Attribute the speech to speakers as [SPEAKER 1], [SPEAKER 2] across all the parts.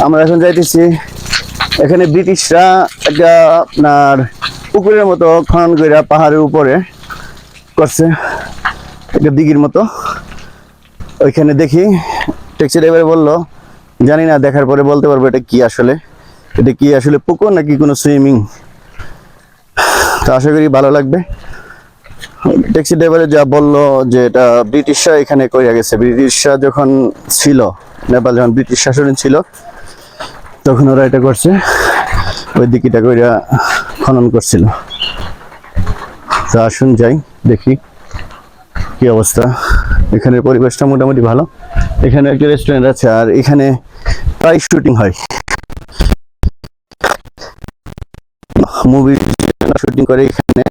[SPEAKER 1] আমরা এখন যাইতেছি, এখানে ব্রিটিশরা একটা আপনার পুকুরের মতো খনন করে পাহাড়ের উপরে করছে, একটা দিঘির মতো। ওইখানে দেখি, ট্যাক্সি ড্রাইভার বললো জানি না, দেখার পরে বলতে পারবো এটা কি আসলে, পুকুর নাকি কোনো সুইমিং। তো আশা করি ভালো লাগবে। ট্যাক্সি ড্রাইভারে যা বললো যে এটা ব্রিটিশরা এখানে কইরা গেছে, ব্রিটিশরা যখন ছিল, নেপাল যখন ব্রিটিশ শাসনে ছিল তখন ওরা এটা করছে, ওই দিকটা কইরা খনন করছিল। তো আসুন যাই, দেখি কি অবস্থা। এখানের পরিবেশটা মোটামুটি ভালো। এখানে একটা রেস্টুরেন্ট আছে, আর এখানে প্রায় শুটিং হয়, মুভি শুটিং করে এখানে।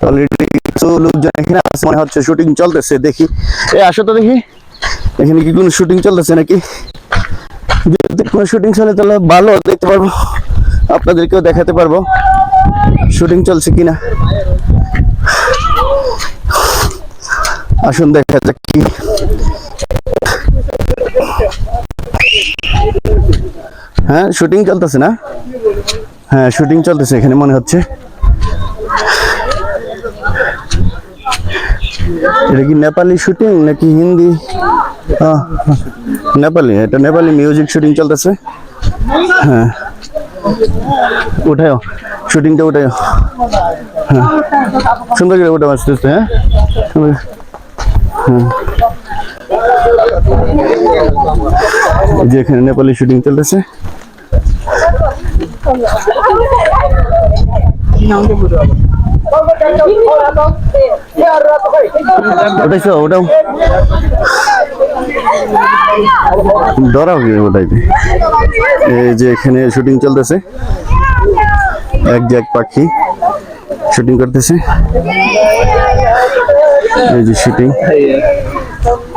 [SPEAKER 1] অলরেডি কিছু লোকজন এখানে আছে, মনে হচ্ছে শুটিং চলতেছে। দেখি, আসো তো দেখি এখানে কি কোনো শুটিং চলতেছে নাকি। যদি কোনো শুটিং চলে তাহলে ভালো, দেখতে পারবো, আপনাদেরকেও দেখাতে পারবো শুটিং চলছে কিনা। আসুন দেখা যাক কি। হ্যাঁ, শুটিং চলতেছে না? হ্যাঁ, শুটিং চলতেছে এখানে মনে হচ্ছে। এটা কি নেপালি শুটিং নাকি হিন্দি? নেপালি, এটা নেপালি মিউজিক শুটিং চলতেছে। হ্যাঁ, উঠাও শুটিংটা, উঠাও। হ্যাঁ, সুন্দর করে উঠে আসতেছে। হ্যাঁ, যে এখানে নেপালি শুটিং চলতেছে। ওটাইছো, ওটাও ডরাও কি ওটাইতে। এই যে এখানে শুটিং চলতেছে, এক পাখি শুটিং করতেছে। এই যে শুটিং।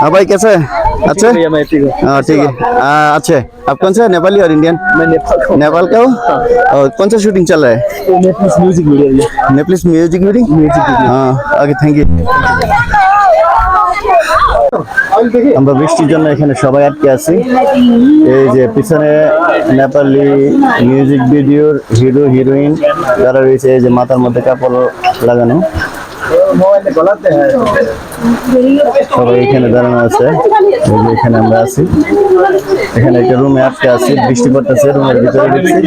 [SPEAKER 1] हाँ भाई, कैसा है? अच्छा, हाँ ठीक है। अच्छा, आप कौन सा नेपाली और इंडियन?
[SPEAKER 2] मैं
[SPEAKER 1] नेपाल का हो। और कौन सा शूटिंग चल रहा है?
[SPEAKER 2] Naples music video.
[SPEAKER 1] Naples music video. हाँ, ओके, थैंक यू। আমরা বৃষ্টির জন্য এখানে সবাই আটকে আছি। এই যে পিছনে নেপালি মিউজিক ভিডিওর হিরো হিরোইন যারা রয়েছে, এই যে মাথার মধ্যে কাপড় লাগানো, সবাই এখানে দাঁড়ানো আছে। এই যে এখানে আমরা আছি, এখানে একটা রুমে আটকে আছি, বৃষ্টি পড়তেছে। রুমের ভিতরে ঢুকছি,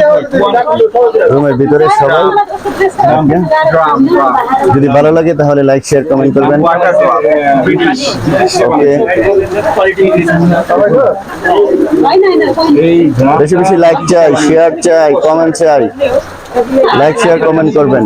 [SPEAKER 1] রুমের ভিতরে সবাই। যদি ভালো লাগে তাহলে লাইক, শেয়ার, কমেন্ট করবেন। ওকে, বেশি বেশি লাইক চাই, শেয়ার চাই, কমেন্ট চাই। লাইক, শেয়ার, কমেন্ট করবেন।